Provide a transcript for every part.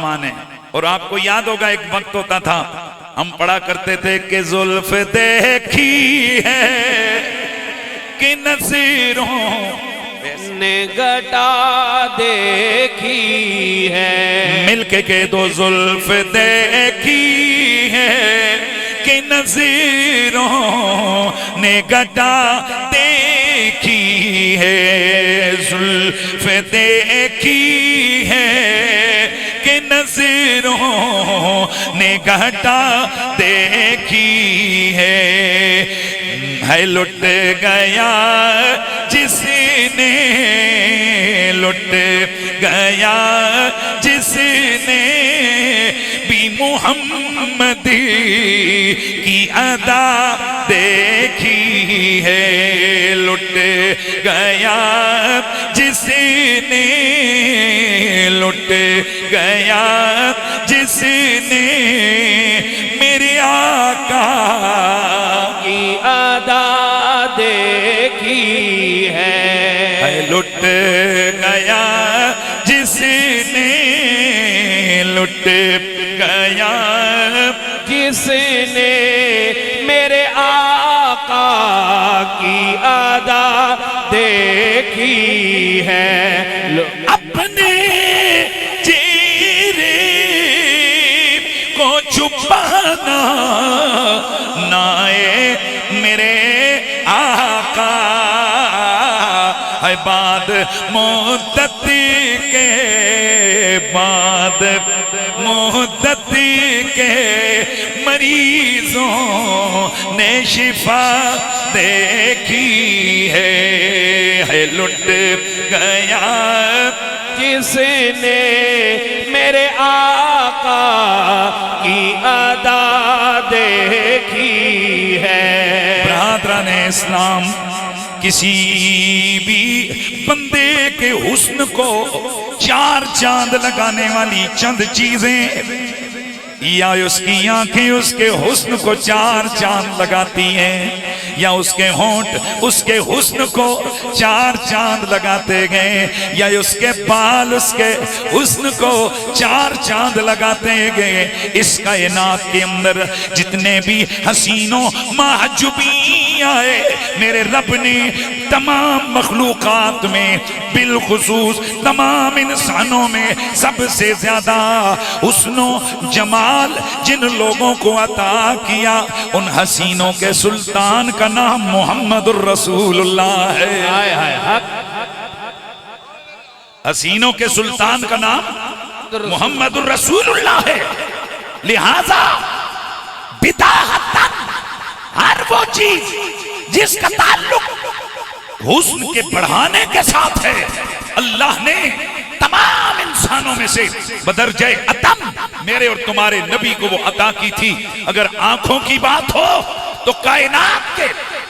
مانے. اور آپ کو یاد ہوگا ایک وقت ہوتا تھا ہم پڑھا کرتے تھے کہ زلف دیکھی ہے کہ نظروں نے گٹا دیکھی ہے. مل کے کہہ دو زلف دیکھی ہے کہ نظروں نے گٹا دیکھی ہے. زلف دیکھی ہے کہ نظروں نے گھٹا دیکھی ہے. لٹ گیا جس نے لٹ گیا جس نے بھی محمد کی ادا دیکھی ہے. لٹ گیا جس نے لٹ گیا جس نے میرے آقا کی ادا دیکھی ہے. لٹ گیا جس نے لٹ گیا جس نے میرے آقا کی ادا دیکھی ہے. اپنے چہرے کو چھپانا نائے میرے آقا ہے. بعد مدت کے بعد مدت کے مریضوں نے شفا دیکھی ہے. لٹ گیا جس نے میرے آقا کی ادا دیکھی ہے. برادران اسلام، کسی بھی بندے کے حسن کو چار چاند لگانے والی چند چیزیں یا اس کی آنکھیں اس کے حسن کو چار چاند لگاتی ہیں، یا اس کے ہونٹ اس کے حسن کو چار چاند لگاتے گئے، یا اس کے بال اس کے حسن کو چار چاند لگاتے گئے. اس کائنات کے اندر جتنے بھی حسینوں محجوبین آئے، میرے رب نے تمام مخلوقات میں بالخصوص تمام انسانوں میں سب سے زیادہ حسن و جمال جن لوگوں کو عطا کیا، ان حسینوں کے سلطان کا نام محمد الرسول اللہ ہے. حسینوں کے سلطان کا نام محمد الرسول اللہ ہے. لہذا بداہتاً ہر وہ چیز جس کا تعلق حسن کے بڑھانے کے ساتھ ہے، اللہ نے تمام انسانوں میں سے بدرجہ اتم میرے اور تمہارے نبی کو وہ عطا کی تھی. اگر آنکھوں کی بات ہو تو کائنات کے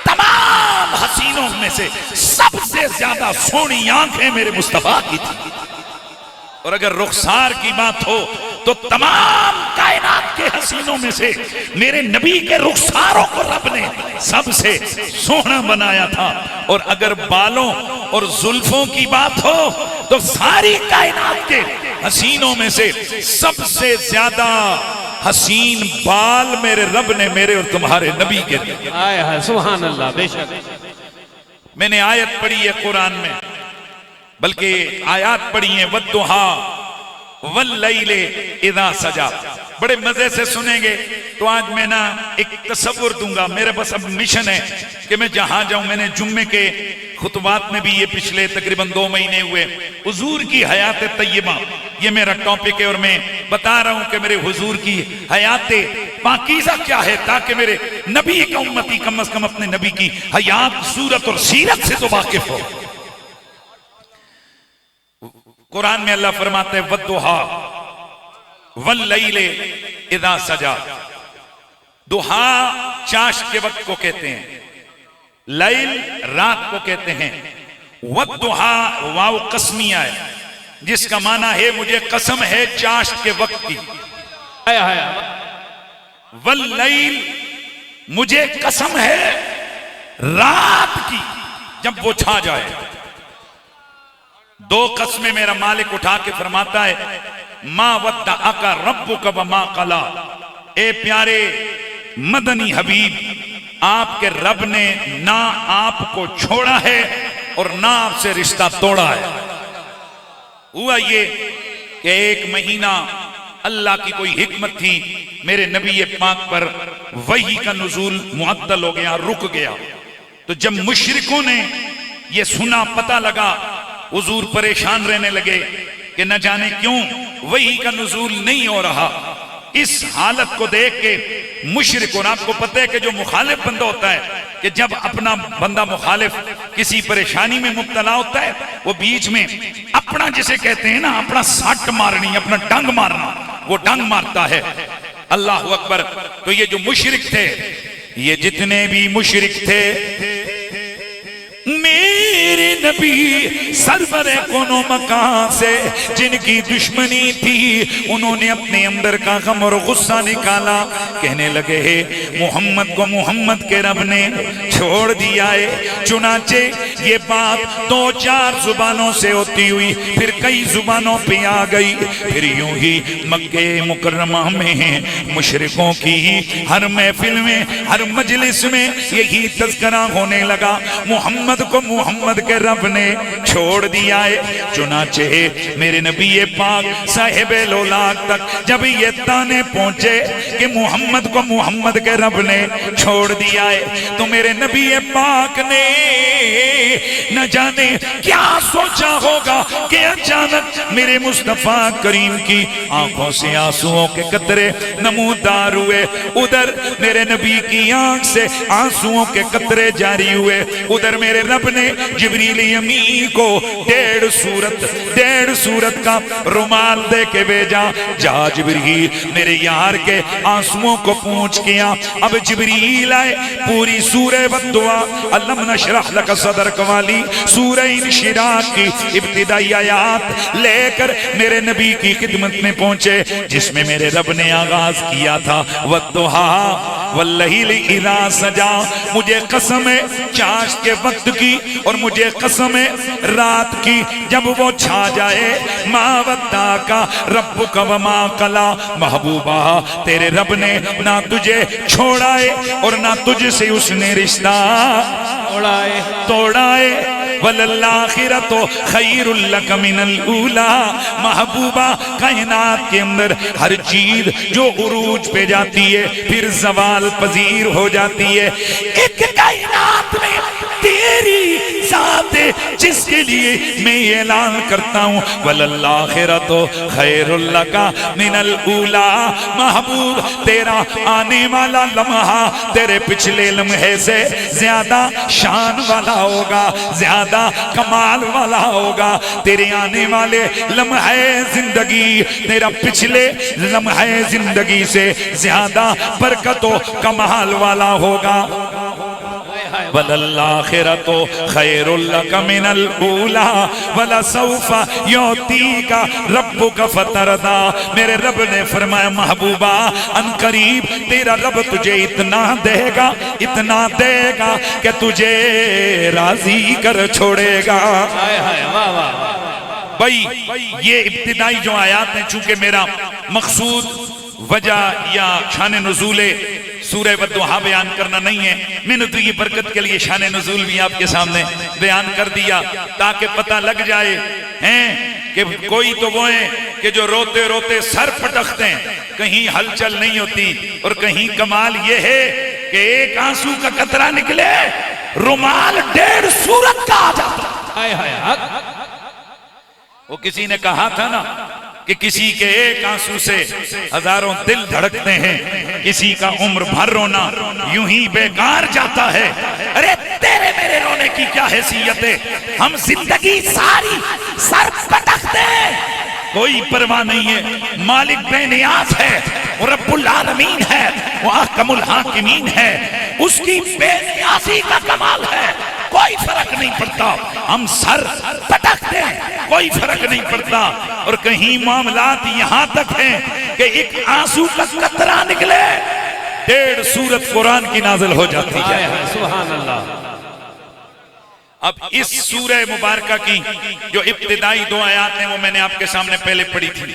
تمام حسینوں میں سے سب سے زیادہ سونی آنکھیں میرے مصطفیٰ کی تھی. اور اگر رخسار کی بات ہو تو تمام کائنات کے حسینوں میں سے میرے نبی کے رخساروں کو رب نے سب سے سونا بنایا تھا. اور اگر بالوں اور زلفوں کی بات ہو تو ساری کائنات کے حسینوں میں سے سب سے زیادہ حسین بال میرے رب نے میرے اور تمہارے نبی کے دیے. سبحان اللہ. بے شک میں نے آیت پڑھی ہے قرآن میں، بلکہ آیات پڑھی ہیں وَالضُّحَىٰ وَاللَّيْلِ اِذَا سَجَا. بڑے مزے سے سنیں گے. تو آج میں ایک تصور دوں گا. میرے پاس اب مشن ہے کہ میں جہاں جاؤں. میں نے جمعے کے خطبات میں بھی یہ پچھلے تقریباً 2 مہینے ہوئے حضور کی حیات طیبہ یہ میرا ٹاپک ہے، اور میں بتا رہا ہوں کہ میرے حضور کی حیات پاکیزہ کیا ہے، تاکہ میرے نبی کا امتی کم از کم اپنے نبی کی حیات، صورت اور سیرت سے تو واقف ہو. قرآن میں اللہ فرماتے ہیں وَالضُّحَىٰ وَاللَّيْلِ اِذَا سَجَا. دُحَا چاشت کے وقت کو کہتے ہیں، لیل رات کو کہتے ہیں. وَالضُّحَىٰ واو قسمیہ ہے جس کا معنی ہے مجھے قسم ہے چاشت کے وقت کی. واللیل مجھے قسم ہے رات کی جب وہ چھا جائے. 2 قسمیں میرا مالک اٹھا کے فرماتا ہے ما ودعک ربک وما قلا، اے پیارے مدنی حبیب، آپ کے رب نے نہ آپ کو چھوڑا ہے اور نہ آپ سے رشتہ توڑا ہے۔ ہوا یہ کہ ایک مہینہ اللہ کی کوئی حکمت تھی، میرے نبی پاک پر وحی کا نزول معطل ہو گیا، رک گیا۔ تو جب مشرکوں نے یہ سنا، پتہ لگا، حضور پریشان رہنے لگے کہ نہ جانے کیوں وحی کا نزول نہیں ہو رہا۔ اس حالت کو دیکھ کے مشرک، اور آپ کو پتہ ہے کہ جو مخالف بندہ ہوتا ہے کہ جب اپنا بندہ مخالف کسی پریشانی میں مبتلا ہوتا ہے، وہ بیچ میں اپنا جسے کہتے ہیں نا، اپنا سٹ مارنی، اپنا ڈنگ مارنا، وہ ڈنگ مارتا ہے۔ اللہ اکبر۔ تو یہ جو مشرک تھے، یہ جتنے بھی مشرک تھے، میرے نبی سرور کونو مکان سے جن کی دشمنی تھی، انہوں نے اپنے اندر کا غم اور غصہ نکالا، کہنے لگے محمد کو محمد کے رب نے چھوڑ دیا ہے۔ چنانچہ یہ بات 2-4 زبانوں سے ہوتی ہوئی پھر کئی زبانوں پہ آ گئی، پھر یوں ہی مکہ مکرمہ میں مشرکوں کی ہر محفل میں، ہر مجلس میں یہی تذکرہ ہونے لگا، محمد کو محمد کے رب نے چھوڑ دیا ہے۔ چنانچہ میرے نبی پاک صاحب لولاک تک جب یہ تانے پہنچے کہ محمد کو محمد کے رب نے چھوڑ دیا ہے، تو میرے نبی پاک نے نہ جانے کیا سوچا ہوگا کہ اچانک میرے مصطفیٰ کریم کی آنکھوں سے آنسوؤں کے قطرے نمودار ہوئے۔ ادھر میرے نبی کی آنکھ سے آنسوؤں کے قطرے جاری ہوئے، ادھر میرے رب نے جبریل امین کو 1.5 سورت کا رومال دے کے بھیجا، جا جبریل میرے یار کے آنسوؤں کو پونچھ کیا۔ اب جبریل آئے، پوری سورہ والدعا الم نشرح لک صدرک والی سورہ انشراح کی ابتدائی آیات لے کر میرے نبی کی خدمت میں پہنچے، جس میں میرے رب نے آغاز کیا تھا والضحیٰ واللیل اذا سجا، مجھے قسم ہے چاشت کے وقت کی اور مجھے قسم ہے رات کی جب وہ چھا جائے، ما ودعک ربک وما قلا، محبوبہ تیرے رب نے نہ تجھے چھوڑا ہے اور نہ تجھ سے اس نے رشتہ توڑا ہے۔ وَلَلْآخِرَةُ خَيْرٌ لَكَ مِنَ الْأُولَى، محبوبہ کائنات کے اندر ہر چیز جو عروج پہ جاتی ہے پھر زوال پذیر ہو جاتی ہے، ایک کائنات میں تیری ذات ہے جس کے لیے میں اعلان کرتا ہوں وَلَلْآخِرَةُ خَيْرٌ لَكَ مِنَ الْأُولَى، محبوب تیرا آنے والا لمحہ تیرے پچھلے لمحے سے زیادہ شان والا ہوگا، زیادہ کمال والا ہوگا۔ تیرے آنے والے لمحے زندگی تیرا پچھلے لمحے زندگی سے زیادہ برکت و کمال والا ہوگا۔ وَلَلْآخِرَةُ خَيْرٌ لَكَ مِنَ الْأُولَى وَلَسَوْفَ يُعْطِيكَ رَبُّكَ فَتَرْضَىٰ، میرے رب نے فرمایا محبوبہ ان قریب تیرا رب تجھے اتنا دے گا، اتنا دے گا کہ تجھے راضی کر چھوڑے گا۔ بھائی یہ ابتدائی جو آیات ہیں، چونکہ میرا مقصود وجہ یا شان نزول سورہ والدعا بیان کرنا نہیں ہے، میں نے تو یہ برکت کے لیے شان نزول بھی آپ کے سامنے بیان کر دیا تاکہ پتہ لگ جائے کہ کوئی تو وہ ہیں کہ جو روتے روتے سر پٹکتے ہیں، کہیں ہلچل نہیں ہوتی، اور کہیں کمال یہ ہے کہ ایک آنسو کا قطرہ نکلے رومال 1.5 سورت کا آ جاتا۔ وہ کسی نے کہا تھا نا کہ کسی کے ایک آنسو سے ہزاروں دل دھڑکتے ہیں، کسی کا عمر بھر رونا یوں ہی بیکار جاتا ہے۔ ارے تیرے میرے رونے کی کیا حیثیت ہے، ہم زندگی ساری سر پٹکتے ہیں، کوئی پرواہ نہیں ہے۔ مالک بے نیاز ہے، وہ رب العالمین ہے، وہ احکم الحاکمین ہے، اس کی بے نیازی کا کمال ہے، کوئی فرق نہیں پڑتا، ہم سر پٹکتے ہیں، کوئی فرق نہیں پڑتا۔ اور کہیں معاملات یہاں تک ہیں کہ ایک آنسو کا قطرہ نکلے 1.5 سورت قرآن کی نازل ہو جاتی ہے۔ سبحان اللہ۔ اب اس سورہ مبارکہ کی جو ابتدائی 2 آیات ہیں وہ میں نے آپ کے سامنے پہلے پڑھی تھی،